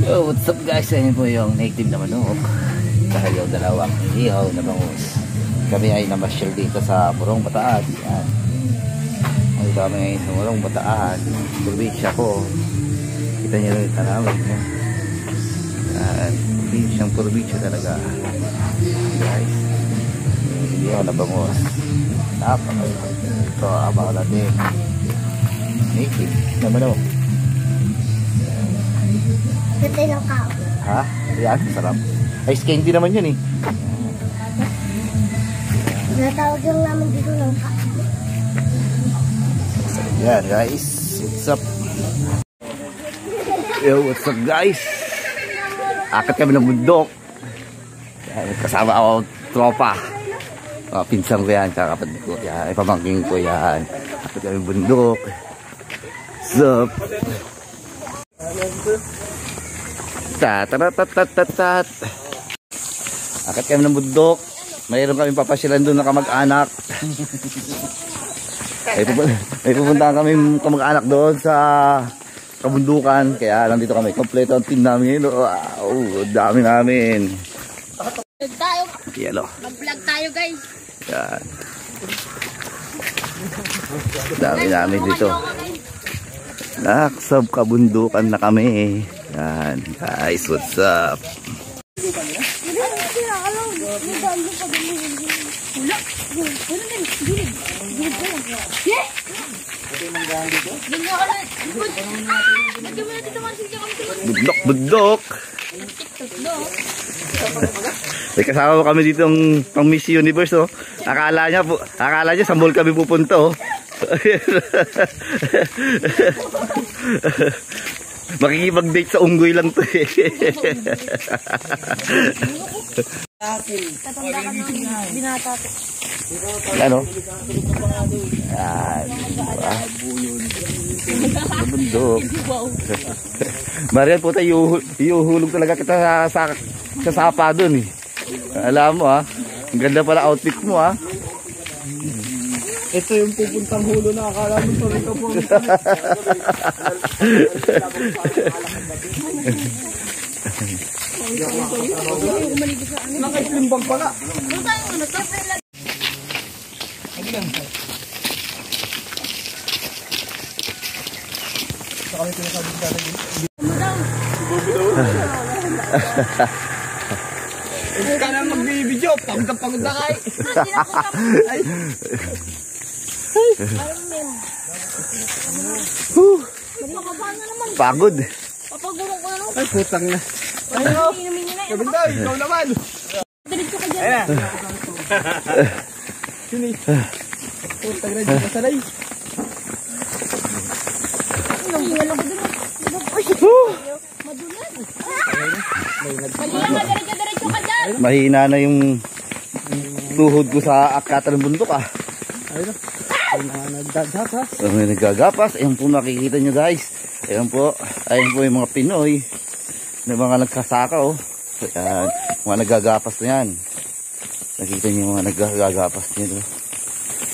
Oh, what's up guys? Ayan po yung native na manok. Saka yung dalawang ihaw na bangus. Kami ay namasyal dito sa Morong Bataan. Yan. Ay kami ngayon sa Morong Bataan. Probinsya ko. Kita nyo rin tanawin. Yan. Probinsya talaga. Guys. Ihaw na bangus. Napaka. Ito abang natin. Native na manok. Ito yung kao. Ha? Yan, sarap. Ice candy naman yun eh. Natawag yung naman dito ng kao. Yan guys, what's up? Yo, what's up guys? Akit kami ng bundok. Yan, kasama ako tropa. Mga pinsan ko yan, kakapatid ko. Yan, ipamangking ko yan. Akit kami ng bundok. What's up? Tatatatatatatat. Akit kami ng bundok. Mayroon kami papasyalan doon na kamag-anak. May pupuntahan kami kamag-anak doon sa kabundukan. Kaya lang dito kami. Kompleto ang team namin. Wow, dami namin. Mag-vlog tayo. Yelo. Mag-vlog tayo guys. Yan. Dami namin dito. Naksab kabundukan na kami. Yan, guys, what's up? Bundok. May kasama kami dito ng pang Miss Universe, oh. Akala niya sa mall kami pupunta, oh. Makikipag-date sa unggoy lang to eh. Ano? Yan. Bundok. Marian po tayo, iuhulog talaga kita sa sapa dun eh. Alam mo ah. Ang ganda pala outfit mo ah. Ito yung pupuntang hulo na akala mo pa rin ka po. Nakaitlimbang pala. Ikaw na magbibidyo. Pagod na pagod na kayo. Pagod. Papagulong ko na lang. Ay, putang na. Ano? Kabinday, ikaw naman. Diretso ka dyan. Sini. Putang na, di ka sanay. Wala ko dun. Madulas. Diretso ka dyan. Mahina na yung tuhod ko sa akatan ng bundok ah. Ayun na. Nagdagapas. May nagagapas. Ayan po makikita nyo guys. Ayan po yung mga Pinoy na mga nagsasaka oh. Ayan, mga nagagapas na yan. Nakita nyo yung mga nagagapas nyo.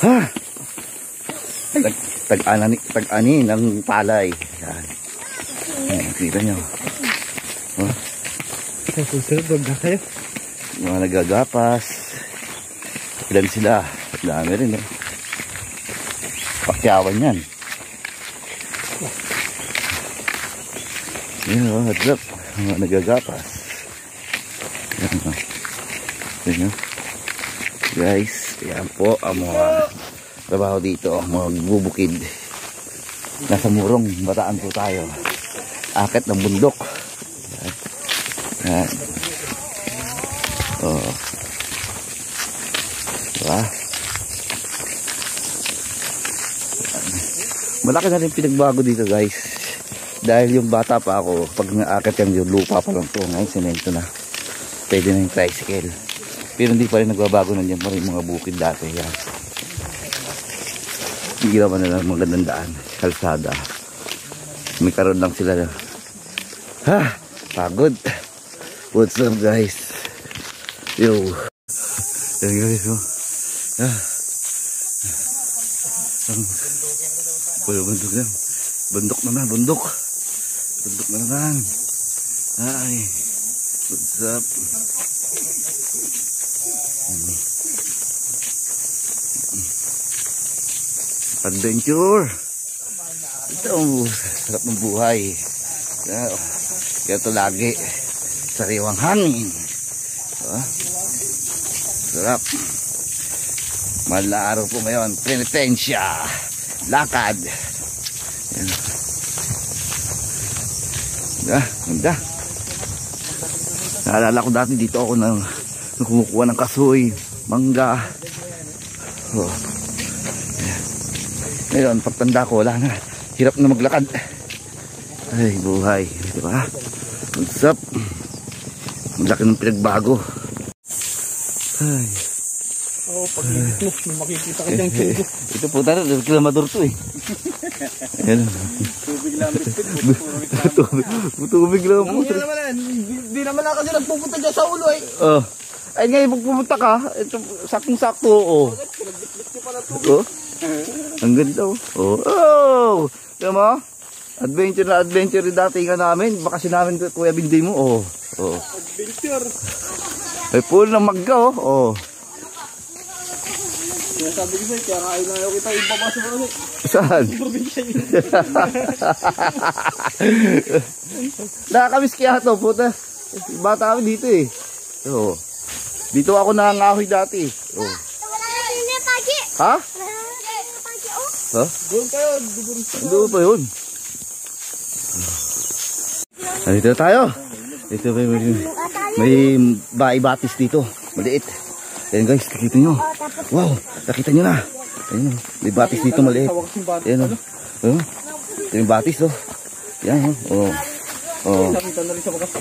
Ha! Tag-ani ng palay. Ayan. Nakita nyo. Oh. Susunod, wag na kayo. Mga nagagapas. Ilan sila? Dami rin eh. Pakyawan yan. Yan o, heads up. Mga nagagapas. Yan o. Yan o. Guys, yan po ang mga trabaho dito. Mga bubukid. Nasa Morong Bataan po tayo. Akit ng bundok. Yan. O. Diba? Malaki na rin pinagbago dito guys. Dahil yung bata pa ako, pag naakit yung lupa pa lang to. Ngayon semento na. Pwede na yung tricycle. Pero hindi pa rin nagbabago na dyan pa rin mga bukid dati. Yan. Hindi naman na lang magandang daan. Kalsada. May karoon lang sila na. Ha! Pagod. What's up guys? Yo. Yan guys oh. Bundok na. Bundok na naman. Ay, what's up? Adventure. Ito ang sarap ng buhay. Kaya ito lagi. Sariwang hangin. Sarap. Mahal na araw po ngayon. Penitensya. Lakad. Yan. Ganda. Naalala ko dati dito ako nang kumukuha ng kasoy, mangga. Oh. Ngayon, pagtanda ko, wala na. Hirap na maglakad. Ay, buhay. Diba? What's up? Malaki ng pinagbago. Ay. Oo, pag makikita ka dyan tubo. Ito po tayo, kilometer to eh. Ayan. Tubig lang. Tubig lang po. Hindi naman na kasi nagpupunta dyan sa ulo eh. Oh. Ay ngayon, pag pumunta ka, ito, saktong-sakto. Oh. Oh. Ang ganda oh. Oh. Diba mo? Adventure na adventure rin dati nga namin. Bakasyon namin, Kuya Binday mo. Oh. Oh. Adventure. Ay puno ng magga oh. Oh. Kaya sabi ko sa'yo, kaya ayaw kita ibabasa mo kasi. Saan? Nakakamiss kaya ito, puta. Bata kami dito eh. Oh. Dito ako nangangahoy dati. Oh. Ha? Ha? Doon kayo, Doon pa yun. Dito tayo. Dito may batis dito. Maliit. Ayan guys, nakita nyo. Wow, nakita nyo na. Ayan, may batis dito maliit. Ayan o. Ito yung batis o. Ayan o. Oh. Nakita na rin sa bakas.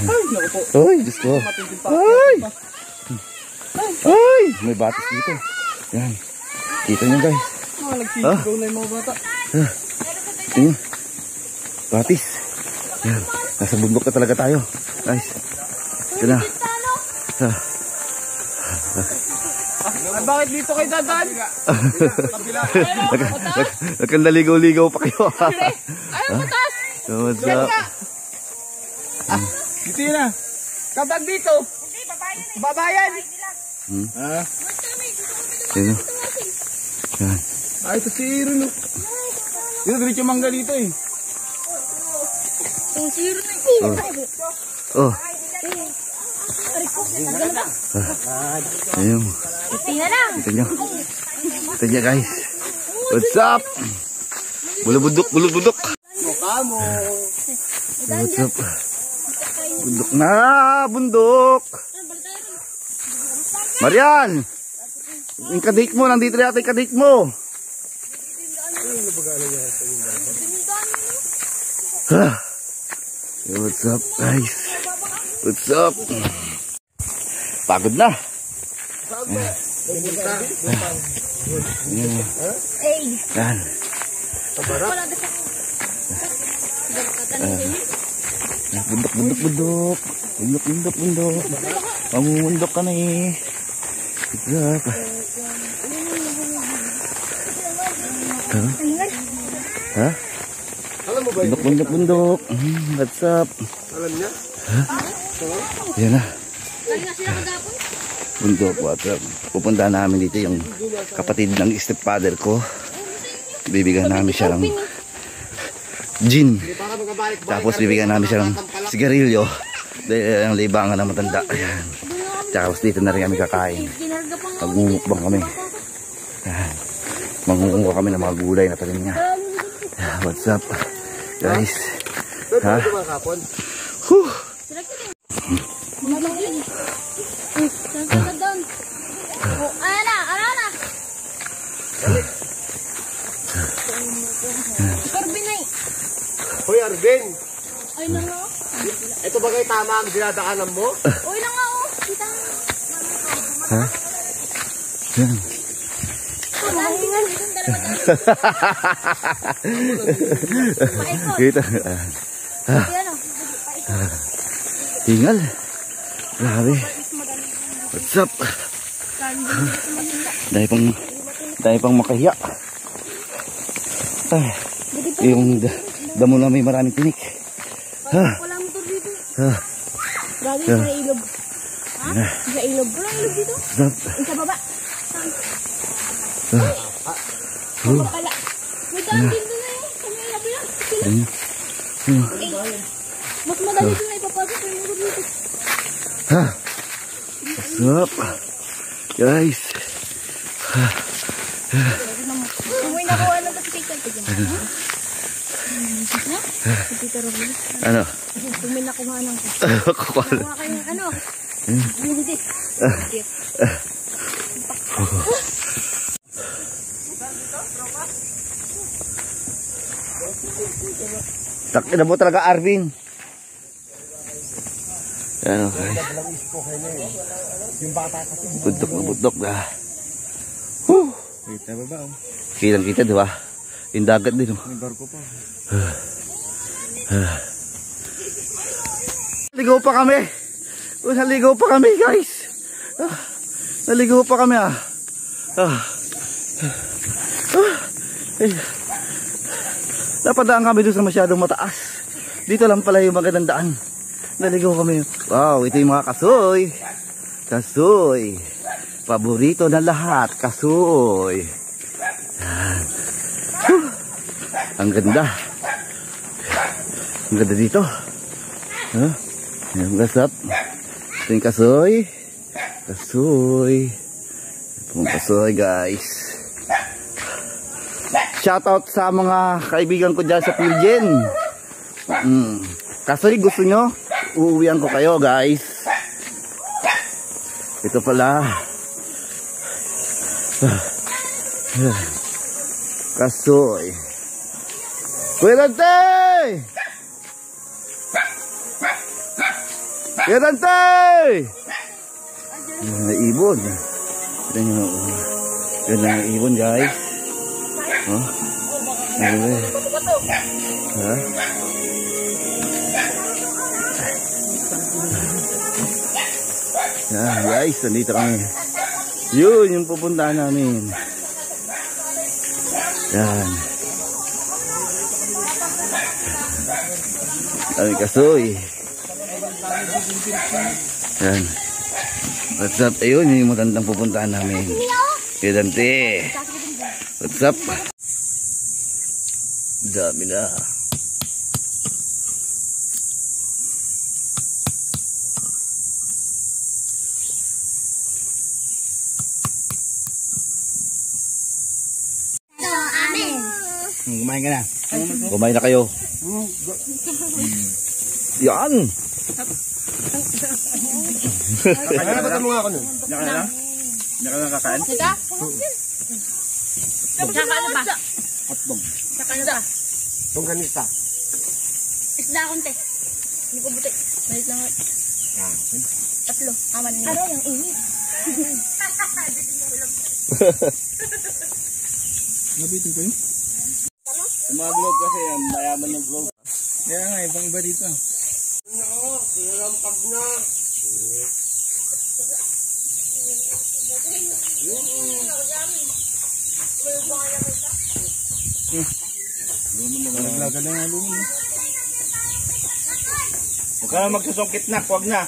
Ay, naku po. Ay, Diyos ko. Ay! Ay! May batis dito. Ayan. Kita nyo guys. Nagsisigaw na yung mga bata. Ayan. Batis. Ayan. Nasa bundok na talaga tayo. Guys. Ito na. Ay, bakit dito kayo dadaan? Nagkandaligaw-ligaw pa kayo. Ayaw mo taas! What's up? Dito yun ah. Kapag dito. Babayan. Ah. Ayan. Ayan. Ay, ito si Iron. Dito, diretso mangga dito eh. Yung zero na Oh. Ayun. tingnan lang. Ito nyo. Ito nyo guys. What's up? Bulubudok. Mukha mo. What's up? Bundok na. Bundok. Marian. Yung kadate mo. Nandito na yata yung kadate mo. What's up guys? What's up? Pagod na. Yan. Bundok. Mamumundok ka na eh. What's up? Ha? Alam mo ba yun? Bundok. What's up? Alam niya? Yan na. Lagi nga sila kagapon. Bundok, what's up? Pupunta namin dito yung kapatid ng stepfather ko. Bibigyan namin siya ng gin. Tapos bibigyan namin siya ng sigarilyo. Dahil ang libangan na matanda. Ayan. Tapos dito na rin kami kakain. Magmumukbang kami. Ayan. Mangunguha kami ng mga gulay na talim niya. What's up guys? Ha? Huh. Corbinay. Hoy Arvin, Ay na nga. ito ba kayo tama ang dinadaanan mo? Uy na nga oh. Kita nga. Ha? Yan. Kita. Tinggal. Grabe. What's up? Dahil pang makahiya. Ay, yung damo na may maraming tinik. Ha? Galing sa ilog. Ha? Sa ilog. Walang ilog dito? Sarap. Yung sa baba. Ay! Baba pala. May daan din doon eh. Sa may labi lang. Mas madali doon na ipapasok yung mga dito. Sarap. Guys. Kung may nakuha lang kasi kay Kante dyan. Ha? Si Tito Robin. Ano? Kung may nakuha lang ko. Kukuha. Nakuha kayo ng ano? Yung dit. Takina mo talaga, Arvin. Yan, okay. Budok na budok na. Kita ba ba? Kitang kita, di ba? Yung dagat din. May barko pa. Naligaw pa kami. Naligaw pa kami, guys. Naligaw pa kami, ah. Napadaan kami doon sa masyadong mataas. Dito lang pala yung magandang daan. Naligaw kami. Wow, ito yung mga kasoy. Kasoy. Paborito ng lahat, kasoy. Yan. Ang ganda. Ang ganda dito. Yung gasap. Ito yung kasoy. Kasoy. Ito yung kasoy, guys. Shoutout sa mga kaibigan ko dyan sa Pilgen. Kasoy, gusto nyo? Uuwian ko kayo, guys. Ito pala. Kasoy. Kuya Dante! Kuya Dante! Ibon. Ito yung ibon, guys. Oh. Ano ha? Yan, guys, nandito kami. Yun yung pupuntahan namin. Yan. Kami kasoy. Yan. What's up? Ayun yung magandang pupuntahan namin. Kaya Dante. What's up? Dami na. Kumain ka na. Kumain na kayo. Yan. Nakalimutan mo nga ako nun. Naka na lang? Naka na kakain? Sika? Saka ano ba? Hotdog. Saka ano ba? Tungganista. Isda konti. Hindi ko buti. Malit lang. Tatlo. Aman niya. Ano yung init? Nabitin ko yun? Yung mga globe kasi yan, mayaman ng globe. Kaya nga, ibang iba dito. Nako, sinalampag na. Naglaga na nga lumin. Huwag ka na magsusungkit na, huwag na.